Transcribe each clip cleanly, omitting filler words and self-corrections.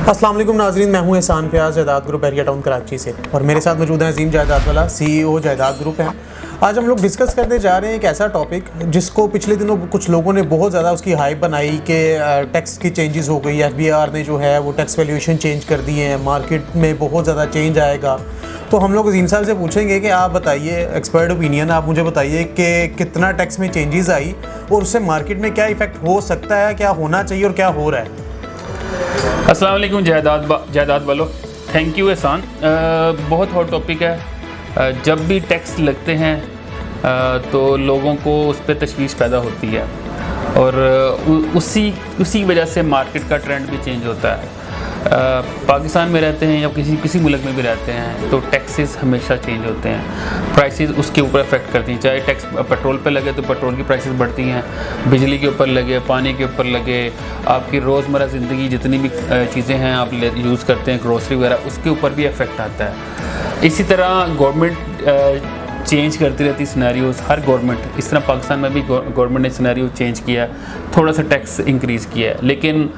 अस्सलाम वालेकुम नाज़रीन, मैं हूं एहसान फयाज़ जायदाद ग्रुप एरिया टाउन कराची से और मेरे साथ मौजूद हैं अजीम जायदाद वाला CEO जायदाद ग्रुप हैं। आज हम लोग डिस्कस करने जा रहे हैं एक ऐसा टॉपिक जिसको पिछले दिनों कुछ लोगों ने बहुत ज़्यादा उसकी हाइप बनाई कि टैक्स की चेंजेस हो गई, FBR ने जो है वो टैक्स वैल्यूएशन चेंज कर दिए हैं, मार्केट में बहुत ज़्यादा चेंज आएगा। तो हम लोग अजीम साहब से पूछेंगे कि आप बताइए, एक्सपर्ट ओपिनियन आप मुझे बताइए कि कितना टैक्स में चेंजेस आई और उससे मार्केट में क्या इफ़ेक्ट हो सकता है, क्या होना चाहिए और क्या हो रहा है। अस्सलाम वालेकुम जायदाद वालों, थैंक यू एहसान। बहुत हॉट टॉपिक है। जब भी टैक्स लगते हैं तो लोगों को उस पर तशवीश पैदा होती है और उसी वजह से मार्केट का ट्रेंड भी चेंज होता है। पाकिस्तान में रहते हैं या किसी मुल्क में भी रहते हैं तो टैक्सेस हमेशा चेंज होते हैं, प्राइसेस उसके ऊपर अफेक्ट करती हैं। चाहे टैक्स पेट्रोल पे लगे तो पेट्रोल की प्राइसेस बढ़ती हैं, बिजली के ऊपर लगे, पानी के ऊपर लगे, आपकी रोज़मर्रा ज़िंदगी जितनी भी चीज़ें हैं आप यूज़ करते हैं, ग्रोसरी वगैरह, उसके ऊपर भी अफेक्ट आता है। इसी तरह गवर्नमेंट चेंज करती रहती सिनेरियोज, हर गवर्नमेंट, इस तरह पाकिस्तान में भी गवर्नमेंट ने सिनेरियो चेंज किया, थोड़ा सा टैक्स इंक्रीज़ किया है, लेकिन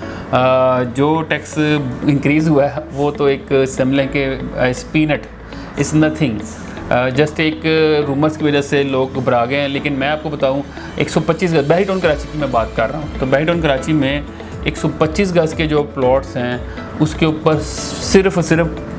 जो टैक्स इंक्रीज़ हुआ है वो तो एक समझ के स्पीनट इज़ नथिंग, जस्ट एक रूमर्स की वजह से लोग घबरा गए हैं। लेकिन मैं आपको बताऊं 125 गज, बहरी टाउन कराची की मैं बात कर रहा हूं, तो बहरी टाउन कराची में 125 गज के जो प्लॉट्स हैं उसके ऊपर सिर्फ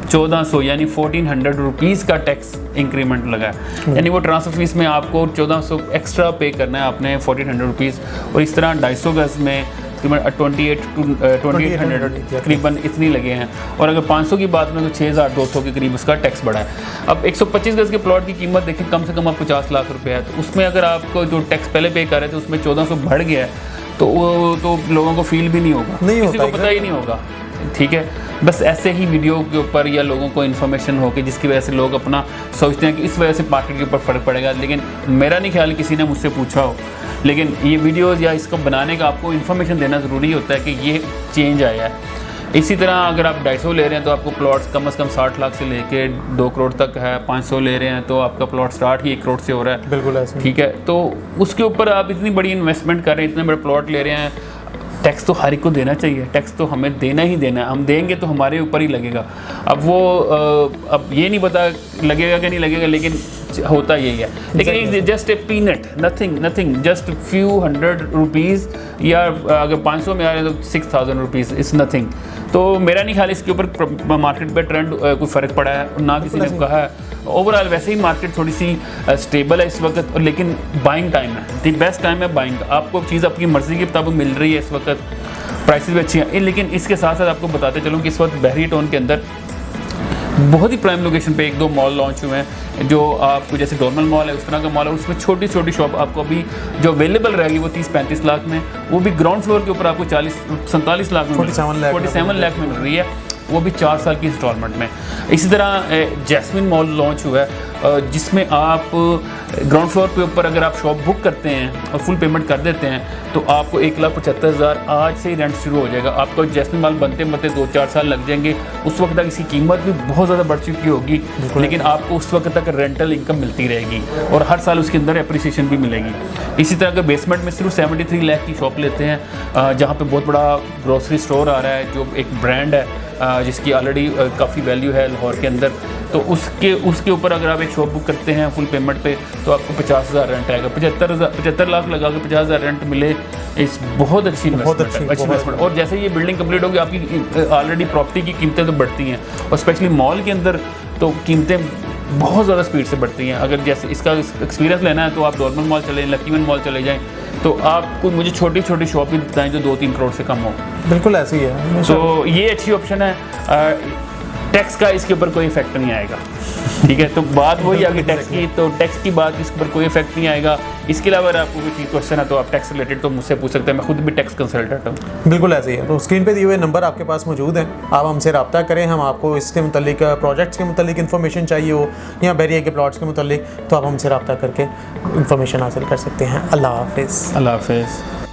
1400 यानी 1400 रुपीज़ का टैक्स इंक्रीमेंट लगा है। यानी वो ट्रांसफ़र फीस में आपको 1400 एक्स्ट्रा पे करना है आपने 1400 रुपीज़, और इस तरह 250 गज में तकरीबन 2800 तकरीबन इतनी लगे हैं। और अगर 500 की बात में तो 6200 के करीब उसका टैक्स बढ़ा है। अब 125 गज के प्लॉट की कीमत देखें, कम से कम आप 50 लाख रुपए है, तो उसमें अगर आपको जो टैक्स पहले पे कर रहे थे उसमें 1400 बढ़ गया है तो वो तो लोगों को फील भी नहीं होगा, किसी को पता ही नहीं होगा। ठीक है, बस ऐसे ही वीडियो के ऊपर या लोगों को इन्फॉर्मेशन हो कि जिसकी वजह से लोग अपना सोचते हैं कि इस वजह से मार्केट के ऊपर फ़र्क पड़ेगा, लेकिन मेरा नहीं ख्याल किसी ने मुझसे पूछा हो। लेकिन ये वीडियोज़ या इसको बनाने का आपको इन्फॉर्मेशन देना ज़रूरी होता है कि ये चेंज आया है। इसी तरह अगर आप 250 ले रहे हैं तो आपको प्लॉट्स कम से कम 60 लाख से लेके 2 करोड़ तक है, 500 ले रहे हैं तो आपका प्लॉट स्टार्ट ही 1 करोड़ से हो रहा है। बिल्कुल ऐसे। ठीक है, तो उसके ऊपर आप इतनी बड़ी इन्वेस्टमेंट कर रहे हैं, इतने बड़े प्लॉट ले रहे हैं, टैक्स तो हर एक को देना चाहिए, टैक्स तो हमें देना ही देना है, हम देंगे तो हमारे ऊपर ही लगेगा। अब वो अब ये नहीं पता लगेगा कि नहीं लगेगा, लेकिन होता यही है। लेकिन just a peanut, nothing, just few hundred rupees, या अगर 500 में आ रहे हैं तो 6000 रुपीज़ इज़ नथिंग। तो मेरा नहीं ख्याल इसके ऊपर मार्केट पे ट्रेंड कोई फ़र्क पड़ा है, ना किसी ने कहा है। ओवरऑल वैसे ही मार्केट थोड़ी सी स्टेबल है इस वक्त, लेकिन बाइंग टाइम है, दी बेस्ट टाइम है बाइंग। आपको चीज़ आपकी मर्ज़ी के मुताबिक मिल रही है इस वक्त, प्राइसेस भी अच्छी हैं। लेकिन इसके साथ साथ आपको बताते चलूँ कि इस वक्त बहरी टाउन के अंदर बहुत ही प्राइम लोकेशन पे 1-2 मॉल लॉन्च हुए हैं, जो आपको जैसे डॉर्मल मॉल है उस तरह का मॉल है, उसमें छोटी छोटी शॉप आपको अभी जो अवेलेबल रहेगी वो 30-35 लाख में, वो भी ग्राउंड फ्लोर के ऊपर आपको 47 लाख में 47 लाख में मिल रही है, वो भी 4 साल की इंस्टॉलमेंट में। इसी तरह जैस्मिन मॉल लॉन्च हुआ है जिसमें आप ग्राउंड फ्लोर के ऊपर अगर आप शॉप बुक करते हैं और फुल पेमेंट कर देते हैं तो आपको 1,75,000 आज से ही रेंट शुरू हो जाएगा। आपको जैस्मिन मॉल बनते 2-4 साल लग जाएंगे, उस वक्त तक इसकी कीमत भी बहुत ज़्यादा बढ़ चुकी होगी, लेकिन आपको उस वक्त तक रेंटल इनकम मिलती रहेगी और हर साल उसके अंदर अप्रिसिएशन भी मिलेगी। इसी तरह अगर बेसमेंट में सिर्फ 73 लाख की शॉप लेते हैं, जहाँ पे बहुत बड़ा ग्रोसरी स्टोर आ रहा है जो एक ब्रांड है जिसकी ऑलरेडी काफ़ी वैल्यू है लाहौर के अंदर, तो उसके ऊपर अगर आप एक शॉप बुक करते हैं फुल पेमेंट पे तो आपको 50,000 रेंट आएगा। 75 लाख लगा के 50,000 रेंट मिले, इस बहुत अच्छी इन्वेस्टमेंट। और जैसे ये बिल्डिंग कंप्लीट होगी आपकी ऑलरेडी प्रॉपर्टी की कीमतें तो बढ़ती हैं, और स्पेशली मॉल के अंदर तो कीमतें बहुत ज़्यादा स्पीड से बढ़ती हैं। अगर जैसे इसका एक्सपीरियंस लेना है तो आप नॉर्मल मॉल चले, लकी वन मॉल चले जाएँ, तो आपको मुझे छोटी छोटी शॉप ही बताएं जो 2-3 करोड़ से कम हो। बिल्कुल ऐसे ही है, तो ये अच्छी ऑप्शन है। टैक्स का इसके ऊपर कोई इफेक्ट नहीं आएगा। ठीक है, तो बात वही आगे टैक्स की, तो टैक्स की बात इसके ऊपर कोई इफेक्ट नहीं आएगा। इसके अलावा अगर आपको कोई चीज़ क्वेश्चन है तो आप टैक्स रिलेटेड तो मुझसे पूछ सकते हैं, मैं खुद भी टैक्स कंसल्टेंट हूँ। बिल्कुल ऐसे ही है। तो स्क्रीन पे दिए हुए नंबर आपके पास मौजूद हैं, आप हमसे रब्ता करें। हम आपको इसके मुतालिक प्रोजेक्ट्स के मुतालिक इन्फॉर्मेशन चाहिए हो या बहरिया के प्लॉट्स के मुतालिक, तो आप हमसे रब्ता करके इन्फॉर्मेशन हासिल कर सकते हैं। अल्लाह हाफिज़। अल्लाह हाफिज़।